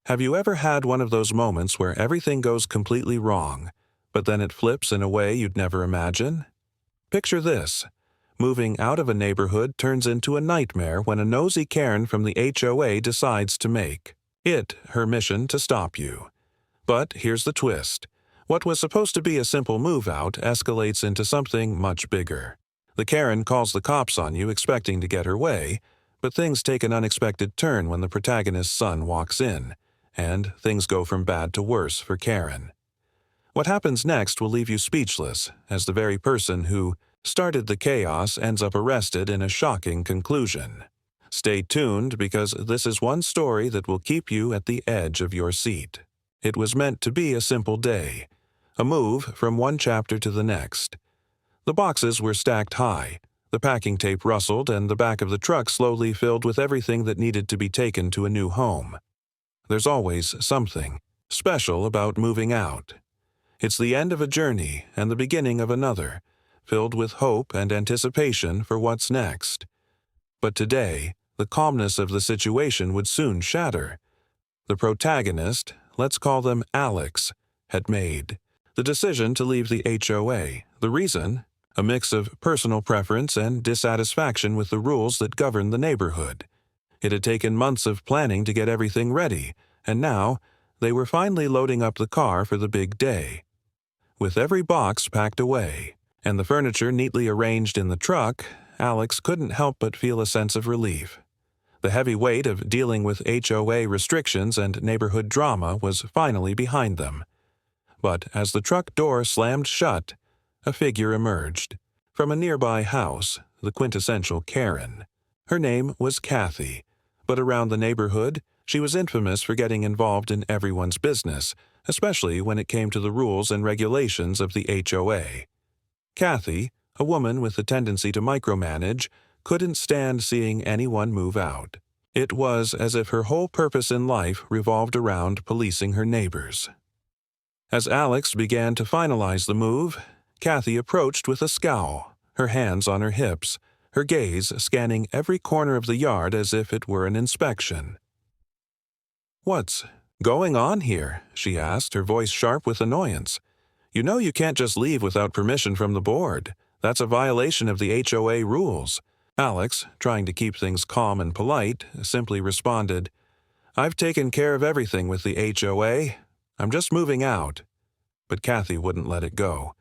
Have you ever had one of those moments where everything goes completely wrong, but then it flips in a way you'd never imagine? Picture this. Moving out of a neighborhood turns into a nightmare when a nosy Karen from the HOA decides to make it her mission to stop you. But here's the twist. What was supposed to be a simple move-out escalates into something much bigger. The Karen calls the cops on you expecting to get her way, but things take an unexpected turn when the protagonist's son walks in, and things go from bad to worse for Karen. What happens next will leave you speechless, as the very person who started the chaos ends up arrested in a shocking conclusion. Stay tuned because this is one story that will keep you at the edge of your seat. It was meant to be a simple day, a move from one chapter to the next. The boxes were stacked high, the packing tape rustled, and the back of the truck slowly filled with everything that needed to be taken to a new home. There's always something special about moving out. It's the end of a journey and the beginning of another, filled with hope and anticipation for what's next. But today, the calmness of the situation would soon shatter. The protagonist, let's call them Alex, had made the decision to leave the HOA. The reason? A mix of personal preference and dissatisfaction with the rules that govern the neighborhood. It had taken months of planning to get everything ready, and now they were finally loading up the car for the big day. With every box packed away, and the furniture neatly arranged in the truck, Alex couldn't help but feel a sense of relief. The heavy weight of dealing with HOA restrictions and neighborhood drama was finally behind them. But as the truck door slammed shut, a figure emerged. From a nearby house, the quintessential Karen. Her name was Kathy, but around the neighborhood, she was infamous for getting involved in everyone's business, especially when it came to the rules and regulations of the HOA. Kathy, a woman with a tendency to micromanage, couldn't stand seeing anyone move out. It was as if her whole purpose in life revolved around policing her neighbors. As Alex began to finalize the move, Kathy approached with a scowl, her hands on her hips, her gaze scanning every corner of the yard as if it were an inspection. "What's going on here?" she asked, her voice sharp with annoyance. "You know you can't just leave without permission from the board. That's a violation of the HOA rules." Alex, trying to keep things calm and polite, simply responded, "I've taken care of everything with the HOA. I'm just moving out." But Kathy wouldn't let it go.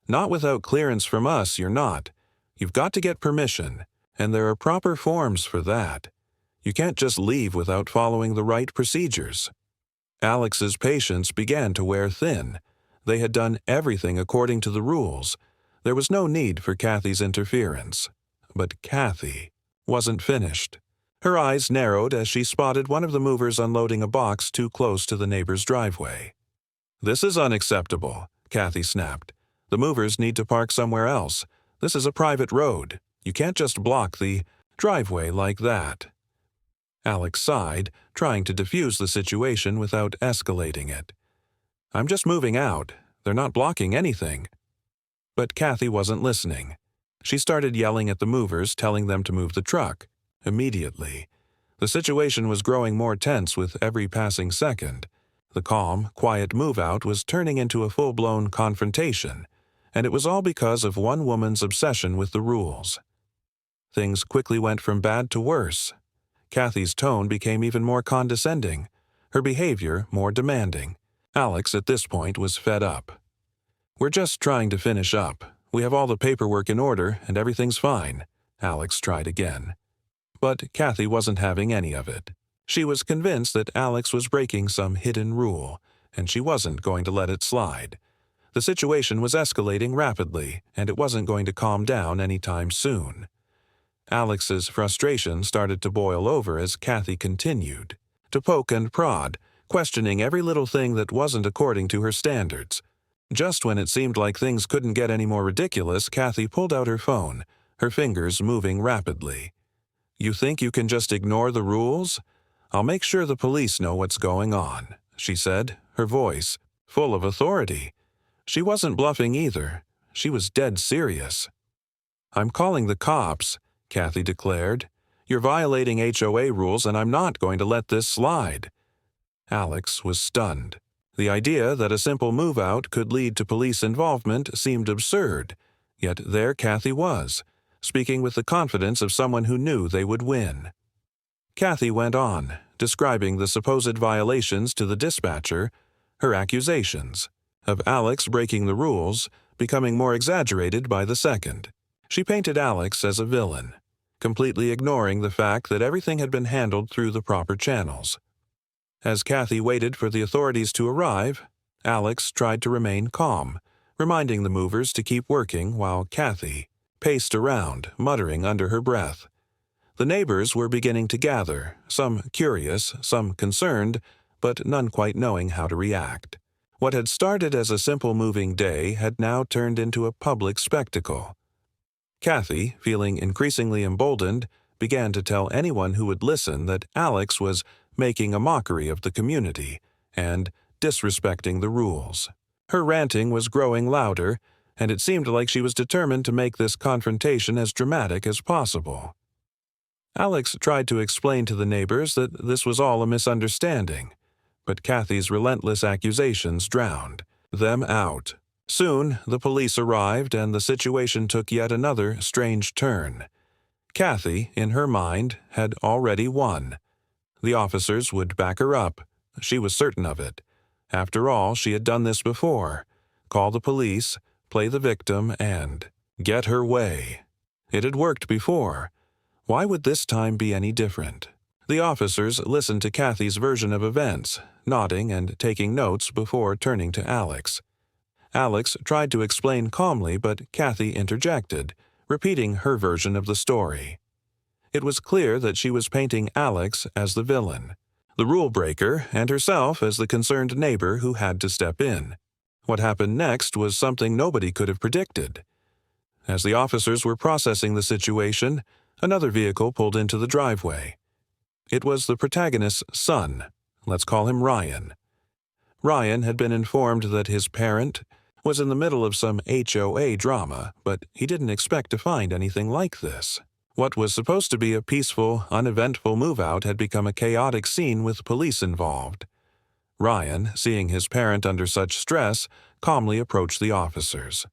"Not without clearance from us, you're not. You've got to get permission, and there are proper forms for that. You can't just leave without following the right procedures." Alex's patience began to wear thin. They had done everything according to the rules. There was no need for Kathy's interference. But Kathy wasn't finished. Her eyes narrowed as she spotted one of the movers unloading a box too close to the neighbor's driveway. "This is unacceptable," Kathy snapped. "The movers need to park somewhere else. This is a private road. You can't just block the driveway like that." Alex sighed, trying to defuse the situation without escalating it. "I'm just moving out. They're not blocking anything." But Kathy wasn't listening. She started yelling at the movers, telling them to move the truck. Immediately. The situation was growing more tense with every passing second. The calm, quiet move-out was turning into a full-blown confrontation, and it was all because of one woman's obsession with the rules. Things quickly went from bad to worse. Kathy's tone became even more condescending, her behavior more demanding. Alex, at this point, was fed up. "We're just trying to finish up. We have all the paperwork in order, and everything's fine," Alex tried again. But Kathy wasn't having any of it. She was convinced that Alex was breaking some hidden rule, and she wasn't going to let it slide. The situation was escalating rapidly, and it wasn't going to calm down anytime soon. Alex's frustration started to boil over as Kathy continued to poke and prod, questioning every little thing that wasn't according to her standards. Just when it seemed like things couldn't get any more ridiculous, Kathy pulled out her phone, her fingers moving rapidly. "You think you can just ignore the rules? I'll make sure the police know what's going on," she said, her voice full of authority. She wasn't bluffing either. She was dead serious. "I'm calling the cops," Kathy declared. "You're violating HOA rules, and I'm not going to let this slide." Alex was stunned. The idea that a simple move-out could lead to police involvement seemed absurd, yet there Kathy was, speaking with the confidence of someone who knew they would win. Kathy went on, describing the supposed violations to the dispatcher, her accusations of Alex breaking the rules becoming more exaggerated by the second. She painted Alex as a villain, completely ignoring the fact that everything had been handled through the proper channels. As Kathy waited for the authorities to arrive, Alex tried to remain calm, reminding the movers to keep working while Kathy paced around, muttering under her breath. The neighbors were beginning to gather, some curious, some concerned, but none quite knowing how to react. What had started as a simple moving day had now turned into a public spectacle. Kathy, feeling increasingly emboldened, began to tell anyone who would listen that Alex was making a mockery of the community and disrespecting the rules. Her ranting was growing louder, and it seemed like she was determined to make this confrontation as dramatic as possible. Alex tried to explain to the neighbors that this was all a misunderstanding, but Kathy's relentless accusations drowned them out. Soon, the police arrived and the situation took yet another strange turn. Kathy, in her mind, had already won. The officers would back her up. She was certain of it. After all, she had done this before. Call the police, play the victim, and get her way. It had worked before. Why would this time be any different? The officers listened to Kathy's version of events, nodding and taking notes before turning to Alex. Alex tried to explain calmly, but Kathy interjected, repeating her version of the story. It was clear that she was painting Alex as the villain, the rule breaker, and herself as the concerned neighbor who had to step in. What happened next was something nobody could have predicted. As the officers were processing the situation, another vehicle pulled into the driveway. It was the protagonist's son. Let's call him Ryan. Ryan had been informed that his parent was in the middle of some HOA drama, but he didn't expect to find anything like this. What was supposed to be a peaceful, uneventful move-out had become a chaotic scene with police involved. Ryan, seeing his parent under such stress, calmly approached the officers.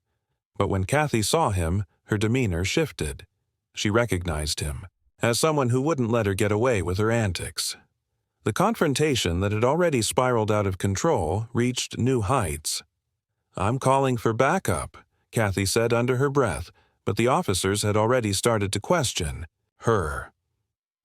But when Kathy saw him, her demeanor shifted. She recognized him as someone who wouldn't let her get away with her antics. The confrontation that had already spiraled out of control reached new heights. "I'm calling for backup," Kathy said under her breath, but the officers had already started to question her.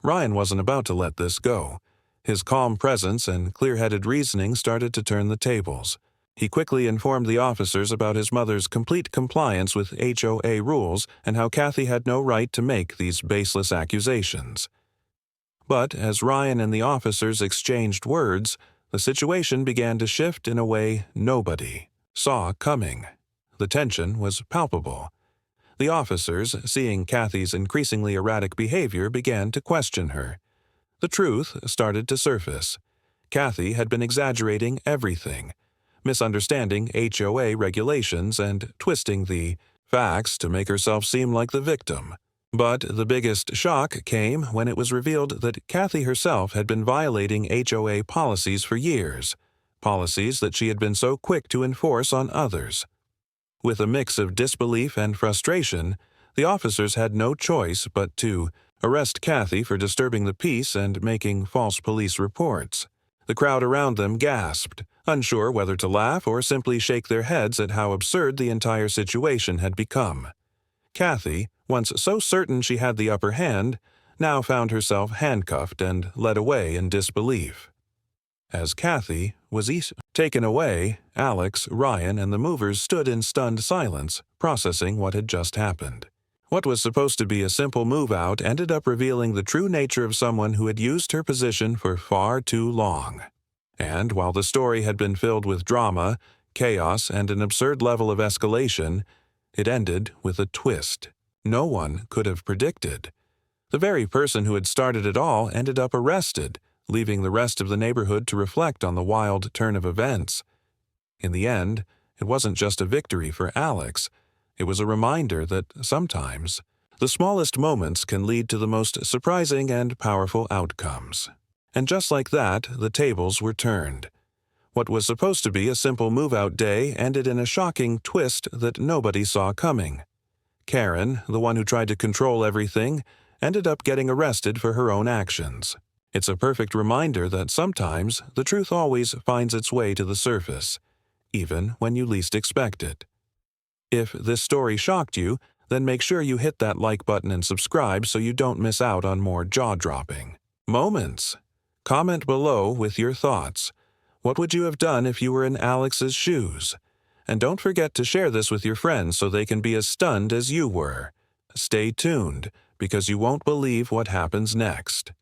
Ryan wasn't about to let this go. His calm presence and clear-headed reasoning started to turn the tables. He quickly informed the officers about his mother's complete compliance with HOA rules and how Kathy had no right to make these baseless accusations. But as Ryan and the officers exchanged words, the situation began to shift in a way nobody saw coming. The tension was palpable. The officers, seeing Kathy's increasingly erratic behavior, began to question her. The truth started to surface. Kathy had been exaggerating everything, misunderstanding HOA regulations and twisting the facts to make herself seem like the victim. But the biggest shock came when it was revealed that Kathy herself had been violating HOA policies for years, policies that she had been so quick to enforce on others. With a mix of disbelief and frustration, the officers had no choice but to arrest Kathy for disturbing the peace and making false police reports. The crowd around them gasped, unsure whether to laugh or simply shake their heads at how absurd the entire situation had become. Kathy, once so certain she had the upper hand, now found herself handcuffed and led away in disbelief. As Kathy was taken away, Alex, Ryan, and the movers stood in stunned silence, processing what had just happened. What was supposed to be a simple move-out ended up revealing the true nature of someone who had used her position for far too long. And while the story had been filled with drama, chaos, and an absurd level of escalation, it ended with a twist no one could have predicted. The very person who had started it all ended up arrested, leaving the rest of the neighborhood to reflect on the wild turn of events. In the end, it wasn't just a victory for Alex. It was a reminder that sometimes the smallest moments can lead to the most surprising and powerful outcomes. And just like that, the tables were turned. What was supposed to be a simple move-out day ended in a shocking twist that nobody saw coming. Karen, the one who tried to control everything, ended up getting arrested for her own actions. It's a perfect reminder that sometimes the truth always finds its way to the surface, even when you least expect it. If this story shocked you, then make sure you hit that like button and subscribe so you don't miss out on more jaw-dropping moments. Comment below with your thoughts. What would you have done if you were in Alex's shoes? And don't forget to share this with your friends so they can be as stunned as you were. Stay tuned, because you won't believe what happens next.